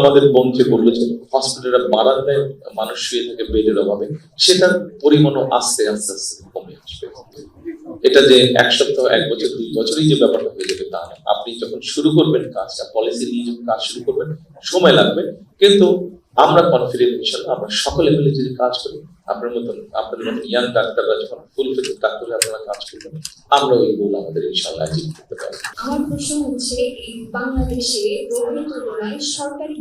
আমাদের বোন যে বললো যে হসপিটালের বারান্দায় মানুষ শুয়ে থাকে বেডের অভাবে, সেটার পরিমাণও আস্তে আস্তে আস্তে কমে আসবে। এটা যে এক সপ্তাহ, এক বছর, 2 বছরই যে ব্যাপারটা হয়ে যাবে তা না। আপনি যখন শুরু করবেন কাজটা, পলিসি নিয়ে যখন কাজ শুরু করবেন, সময় লাগবে, কিন্তু আমরা কনফিডেন্ট ইনশাআল্লাহ। আমরা সকলে মিলে যদি কাজ করি, আপনাদের মতন ইয়াং ডাক্তাররা যখন ফুল ফেজে ডাক্তার আপনারা কাজ করবেন, আমরা ওই গোল আমাদের ইনশাআল্লাহ অ্যাচিভ করতে পারবো। আমার প্রশ্ন হচ্ছে, এই বাংলাদেশে রোগীর তুলনায় সরকারি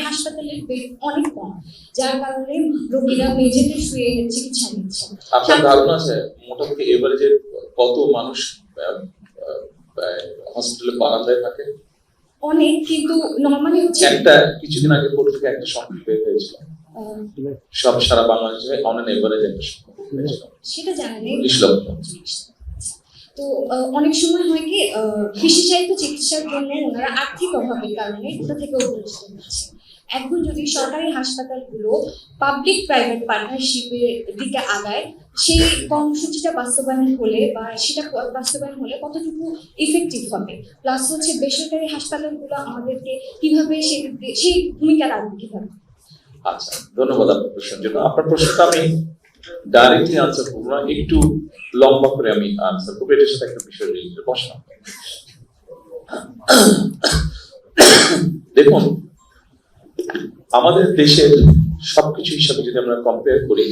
হাসপাতালের বেড অনেক কম, যার কারণে রোগীরা মেঝেতে শুয়ে চিকিৎসা নিচ্ছেন। আপনার ধারণা আছে মোটামুটি এভারেজে কত মানুষ হসপিটালে বারান্দায় থাকে? অনেক, কিন্তু নরমালি হচ্ছে একটা কিছুদিন আগে পত্রিকা একটা সংখ্যা বের হয়েছিল, সব সারা বাংলাদেশে অন এন এভারেজ একটা সংখ্যা হয়েছিল, সেটা জানেন 20 লক্ষ। তো অনেক সময় হয় কি, বিশেষায়িত চিকিৎসার জন্য ওনারা আর্থিক অভাবের কারণে কোথা থেকে বঞ্চিত হচ্ছে। এখন যদি সরকারি হাসপাতালগুলো পাবলিক প্রাইভেট পার্টনারশিপের দিকে আগায়, সেই কর্মসূচিটা বাস্তবায়ন হলে বা সেটা বাস্তবায়ন হলে কতটুকু ইফেক্টিভ হবে, প্লাস হচ্ছে বেসরকারি হাসপাতালগুলো আমাদেরকে কিভাবে সেই ভূমিকা রাখবে কিভাবে? আচ্ছা, ধন্যবাদ আপনার প্রশ্নের জন্য। আপনার প্রশ্নটা আমি ডাইরেক্টলি আনসার করবো না, একটু লম্বা করে আমি আনসার করবো। এটার সাথে একটা বিষয় রিলেটেড প্রশ্ন। দেখুন, আমাদের দেশের সবকিছু হিসাবে যদি আমরা কম্পেয়ার করি,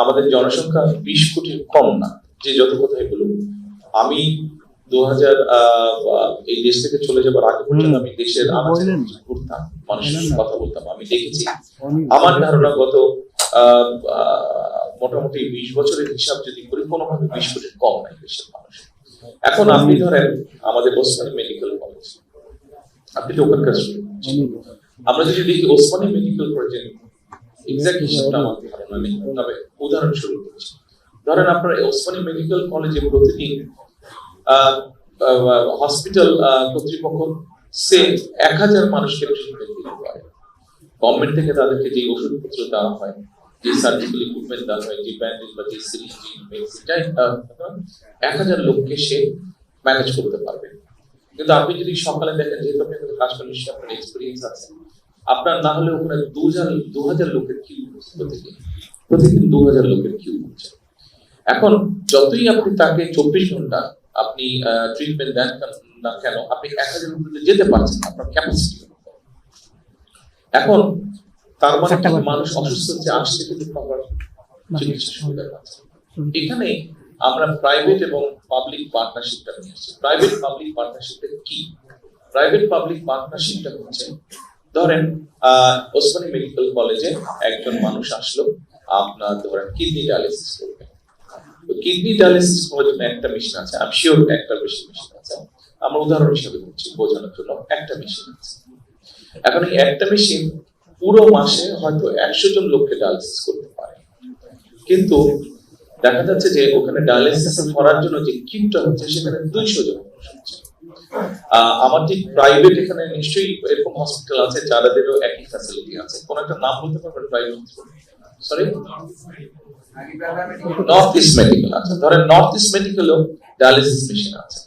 আমাদের জনসংখ্যা 20 কোটির কম না, যে যত কথাই বলুন। আমি 2000 এই দেশ থেকে চলে যাবার আগে পর্যন্ত আমি দেশের আনাচে ঘুরতাম, মানুষের সাথে কথা বলতাম, আমি দেখেছি। আমার ধারণা গত মোটামুটি 20 বছরের হিসাব যদি করি, কোনোভাবে 20 কোটির কম নাই দেশের মানুষ। এখন আপনি ধরেন আমাদের ওসমানী মেডিকেল কলেজ, আপনি তো ওখানকার স্টুডেন্ট। আমরা যদি দেখি ওসমানী মেডিকেল কলেজের এক্সাক্ট হিসাবটা আমার ধারণা নেই, তবে উদাহরণস্বরূপ বলছি, ধরেন আপনার ওসমানী মেডিকেল কলেজে প্রতিদিন হসপিটাল কর্তৃপক্ষ সে 1000 মানুষকে ট্রিটমেন্ট দিতে পারে। গভর্নমেন্ট থেকে তাদেরকে যে ওষুধপত্র দেওয়া হয়, যে সার্জিক্যাল ইকুইপমেন্ট দেওয়া হয়, যে ব্যান্ডেজ বা যে সিরিঞ্জ, 1000 লোককে সে ম্যানেজ করতে পারবে। কিন্তু আপনি যদি সকালে দেখেন, যেহেতু আপনি কাজ করেন, আপনার এক্সপিরিয়েন্স আছে, আপনার না হলে ওখানে 2000 লোকের কিউ প্রতিদিন 2000 লোকের কিউ হচ্ছে। এখন যতই আপনি তাকে 24 ঘন্টা আপনি ট্রিটমেন্ট দেন না কেন, আপনি 1000 লোকের যেতে পারছেন, আপনার ক্যাপাসিটি। এখন তার মানে মানুষ অসুস্থ হচ্ছে, আসছে কিন্তু প্রপার চিকিৎসা সুবিধা পাচ্ছে। এখানে আমরা প্রাইভেট এবং পাবলিক পার্টনারশিপটা নিয়ে আসছি। প্রাইভেট পাবলিক পার্টনারশিপটা কি? প্রাইভেট পাবলিক পার্টনারশিপটা হচ্ছে, ধরেন ওসমানী মেডিকেল কলেজে একজন মানুষ আসলো, আপনার ধরেন কিডনি ডায়ালিসিস করবে। তো কিডনি ডায়ালিসিস করার জন্য একটা মেশিন আছে, আমি শিওর একটা বেশি মেশিন আছে, আমরা উদাহরণ হিসেবে বলছি বোঝানোর জন্য, একটা মেশিন আছে। এখন এই একটা মেশিন পুরো মাসে হয়তো 100 জন লোককে ডায়ালিসিস করতে পারে, কিন্তু দেখা যাচ্ছে যে ওখানে ডায়ালিসিস করার জন্য যে কিটটা হচ্ছে, সেখানে 200 জন মানুষ হচ্ছে। আমার ঠিক প্রাইভেট এখানে নিশ্চয়ই এরকম হসপিটাল আছে যাদেরও একই ফ্যাসিলিটি আছে। কোন একটা নাম বলতে পারবেন private hospital? Sorry, north east medical আছে। ধরেন নর্থ ইস্ট মেডিকেলও ডায়ালিসিস মেশিন আছে,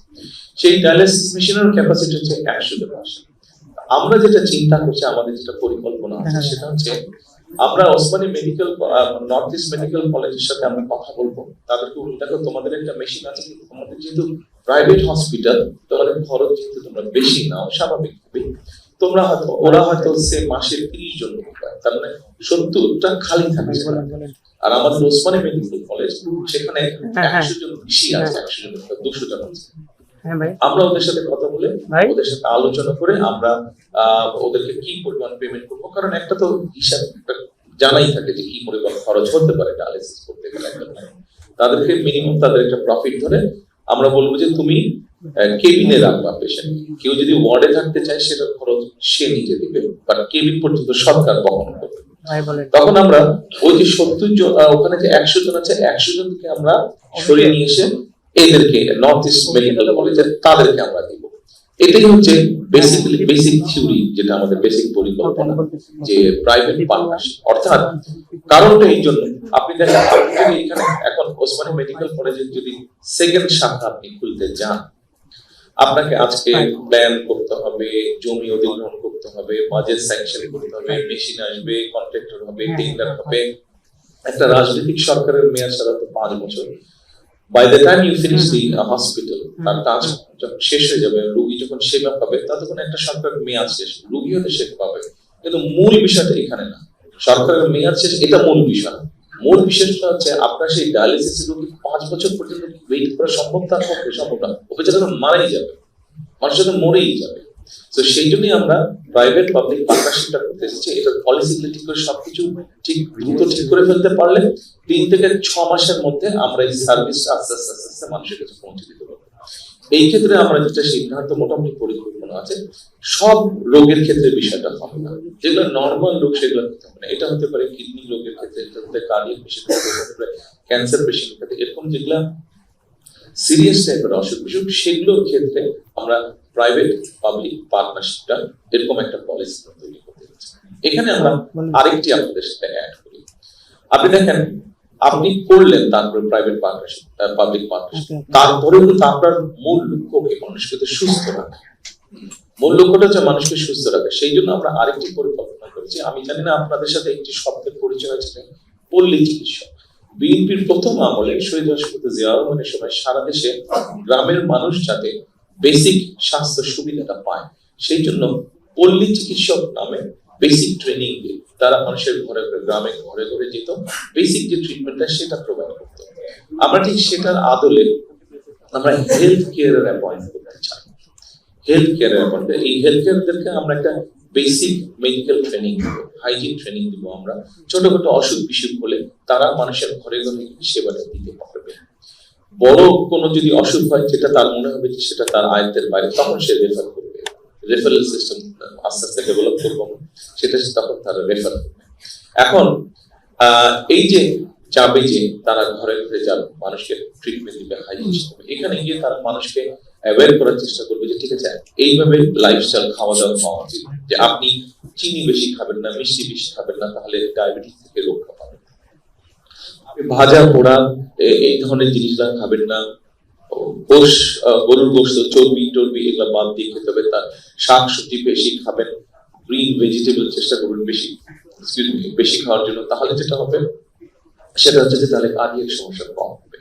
সেই ডায়ালিসিস মেশিনের ক্যাপাসিটি হচ্ছে 100 জন। আমরা যেটা চিন্তা করছি, আমাদের যেটা পরিকল্পনা আছে, সেটা হচ্ছে আমরা Osmani medical north east medical কলেজের সাথে আমরা কথা বলবো, তাদেরকে দেখো তোমাদের একটা মেশিন আছে, কিন্তু তোমাদের যেহেতু প্রাইভেট হসপিটাল, তোমাদের খরচ যেহেতু তোমরা বেশি নাও, স্বাভাবিকভাবে তোমরা হয়তো ওরা হয়তো সে মাসে 30 জন লোক পায়, তার মানে 70টা খালি থাকছে। আর আমাদের ওসমানী মেডিকেল কলেজ সেখানে 100 জন বেশি আছে, 100 জন 200 জন আছে। আমরা ওদের সাথে কথা বলে, ওদের সাথে আলোচনা করে আমরা ওদেরকে কি পরিমাণ পেমেন্ট করবো, কারণ একটা তো হিসাব জানাই থাকে যে কি পরিমাণ খরচ হতে পারে ডায়ালিসিস করতে গেলে। তাদেরকে মিনিমাম তাদের একটা প্রফিট ধরে আমরা বলবো যে তুমি কেবিনে রাখবা পেশেন্ট, কেউ যদি ওয়ার্ডে থাকতে চায় সেটার খরচ সে নিজে দিবে, বাট কেবিন পর্যন্ত সরকার বহন করবে। তখন আমরা ওই যে 70 জন, ওখানে যে 100 জন আছে, 100 জনকে আমরা সরিয়ে নিয়ে এসে এদেরকে নর্থ ইস্ট মেডিকেল কলেজে তাদেরকে আমরা দিব। এটাই হচ্ছে বেসিক থিওরি, যেটা আমাদের বেসিক পরিকল্পনা, যে প্রাইভেট পার্টনারশিপ। অর্থাৎ কারণটা এই জন্য, আপনি দেখেন, আপনি যদি এখানে এখন ওসমানী মেডিকেল কলেজের যদি সেকেন্ড শাখা আপনি খুলতে যান, আপনাকে আজকে প্ল্যান করতে হবে, জমি অধিগ্রহণ করতে হবে, বাজেট স্যাংশন করতে হবে, মেশিন আসবে, কন্ট্রাক্টর হবে, টেন্ডার হবে। একটা রাজনৈতিক সরকারের মেয়াদ সাধারণত 5 বছর। By the time you finish the hospital, তার কাজ যখন শেষ হয়ে যাবে, রোগী যখন সেবা পাবে, ততক্ষণ একটা সরকারের মেয়াদ শেষ, রোগী হতে সেবা পাবে। কিন্তু মূল বিষয়টা এখানে না, সরকারের মেয়াদ শেষ এটা মূল বিষয়। মূল বিষয়টা হচ্ছে আপনার সেই ডায়ালিসিস রোগী 5 বছর পর্যন্ত ওয়েট করা সম্ভব, তার পক্ষে সম্ভব না, ও বেচারা তো মারাই যাবে, মানুষ তো মরেই যাবে। তো সেই জন্যই আমরা প্রাইভেট পাবলিক পার্টনারশিপটা করতে এসেছি। এটা পলিসিগুলো ঠিক করে সবকিছু ঠিক দ্রুত ঠিক করে ফেলতে পারলে 3 থেকে 6 মাসের মধ্যে আমরা এই সার্ভিসটা আস্তে আস্তে আস্তে আস্তে মানুষের কাছে পৌঁছে দিতে পারবো। এই ক্ষেত্রে আমরা যেটা সিদ্ধান্ত মোটামুটি পরিকল্পনা আছে, সব রোগের ক্ষেত্রে বিষয়টা হবে না, যেগুলো নর্মাল রোগ সেগুলো হতে হবে না। এটা হতে পারে কিডনি রোগের ক্ষেত্রে, এটা হতে পারে কার্ডিয়াক পেশেন্ট, হতে পারে ক্যান্সার পেশেন্টের ক্ষেত্রে, এরকম যেগুলা সিরিয়াস টাইপের অসুখ বিসুখ, সেগুলোর ক্ষেত্রে আমরা প্রাইভেট পাবলিক পার্টনারশিপটা এরকম একটা পলিসি তৈরি করতে চাই। এখানে আমরা আরেকটি আপনাদের সাথে অ্যাড করি। আপনি দেখেন, আপনি করলেন তারপরে প্রাইভেট পার্টনারশিপ, পাবলিক পার্টনারশিপ, তারপরে কিন্তু আপনার মূল লক্ষ্যকে মানুষকে সুস্থ রাখা, মূল লক্ষ্যটা হচ্ছে মানুষকে সুস্থ রাখা। সেই জন্য আমরা আরেকটি পরিকল্পনা করেছি। আমি জানি না আপনাদের সাথে একটি শব্দের পরিচয় আছে, পল্লী চিকিৎসক। বিএনপির প্রথম আমলে শহীদ রাষ্ট্রপতি জিয়াউর রহমানের সময় সারা দেশে গ্রামের মানুষ যাতে বেসিক স্বাস্থ্য সুবিধাটা পায়, সেই জন্য পল্লী চিকিৎসক নামে বেসিক ট্রেনিং দিয়ে তারা মানুষের ঘরে ঘরে, গ্রামে ঘরে ঘরে যেত, বেসিক যে ট্রিটমেন্টটা সেটা প্রোভাইড করতো। আমরা ঠিক সেটার আদলে আমরা হেলথ কেয়ারের অ্যাপয়েন্ট করতে চাই। হেলথ কেয়ারের অ্যাপয়েন্ট, এই হেলথ কেয়ারদেরকে আমরা একটা বেসিক মেডিকেল ট্রেনিং দিব, হাইজিন ট্রেনিং দিব। আমরা ছোটখাটো অসুখ বিসুখ হলে তারা মানুষের ঘরে ঘরে সেবাটা দিতে পারবে। বড় কোনো যদি অসুখ হয়, যেটা তার মনে হবে যে সেটা তার আয়ত্তের বাইরে, তখন সে রেফার করবে। রেফারেল সিস্টেম আস্তে আস্তে ডেভেলপ করবো, সেটা তখন তারা রেফার করবে। এখন এই যে যাবে, যে তারা ঘরে ঘরে যাবে, মানুষকে ট্রিটমেন্ট দিবে, হাইজিন দিবে, এখানে গিয়ে তারা মানুষকে অ্যাওয়্যার করার চেষ্টা করবে যে ঠিক আছে, এইভাবে লাইফস্টাইল খাওয়া দাওয়া খাওয়া উচিত, যে আপনি চিনি বেশি খাবেন না, মিষ্টি বেশি খাবেন না, তাহলে ডায়াবেটিস থেকে রক্ষা পাবেন। আপনি ভাজা পোড়া এই ধরনের জিনিসগুলো খাবেন না, গরুর গোশত, চর্বি টর্বি এগুলো বাদ দিয়ে খেতে হবে। তার শাক সবজি বেশি খাবেন, গ্রিন ভেজিটেবল চেষ্টা করবেন বেশি খাওয়ার জন্য। তাহলে যেটা হবে সেটা হচ্ছে যে তাহলে কার্ডিয়াক সমস্যা কম হবে।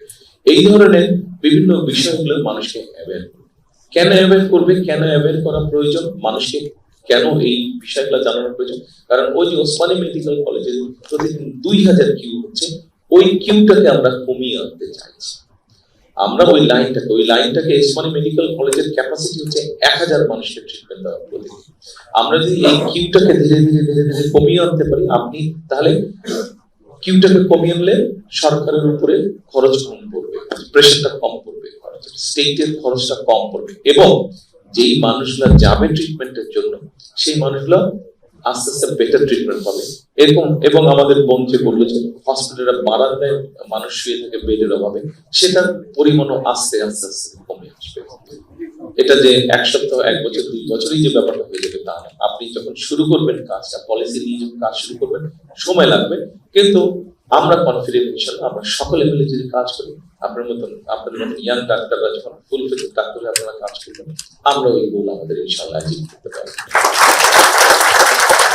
এই ধরনের বিভিন্ন বিষয়গুলো মানুষকে অ্যাওয়্যার করবে। কেন অ্যাওয়্যার করবে, কেন অ্যাওয়্যার করা প্রয়োজন, মানুষকে কেন এই বিষয়গুলো জানানোর প্রয়োজন? কারণ ওই যে ওসমানী মেডিকেল কলেজে প্রতিদিন 2000 কিউ হচ্ছে, ওই কিউটাকে আমরা কমিয়ে আনতে চাইছি। আমরা ওই লাইনটাকে ওসমানী মেডিকেল কলেজের ক্যাপাসিটি হচ্ছে 1000 মানুষকে ট্রিটমেন্ট দেওয়া প্রতিদিন। আমরা যদি এই কিউটাকে ধীরে ধীরে ধীরে ধীরে কমিয়ে আনতে পারি, আপনি তাহলে কিউটাকে কমিয়ে আনলে সরকারের উপরে খরচ কম পড়বে, প্রেশারটা কম পড়বে, স্টেটের খরচটা কম পড়বে, এবং যেই মানুষগুলো যাবে ট্রিটমেন্টের জন্য সেই মানুষগুলো আস্তে আস্তে বেটার ট্রিটমেন্ট পাবে। এরকম, এবং আমাদের বন্ধু বললো যে হসপিটালের বারান্দায় মানুষ শুয়ে থাকে বেডের অভাবে, সেটার পরিমাণও আস্তে আস্তে আস্তে কমে আসবে। এটা যে 1 সপ্তাহ, 1 বছর, 2 বছরই যে ব্যাপারটা হয়ে যাবে তা না। আপনি যখন শুরু করবেন কাজটা, পলিসি নিয়ে যখন কাজ শুরু করবেন, সময় লাগবে, কিন্তু আমরা কনফিডেন্ট, ইনশাআল্লাহ আমরা সকলে মিলে যদি কাজ করি, আপনাদের মতন ইয়াং ডাক্তাররা যখন ফুল ফেজে ডাক্তার আপনারা কাজ করবেন, আমরা ওই গোল আমাদের ইনশাআল্লাহ অ্যাচিভ করতে পারবো।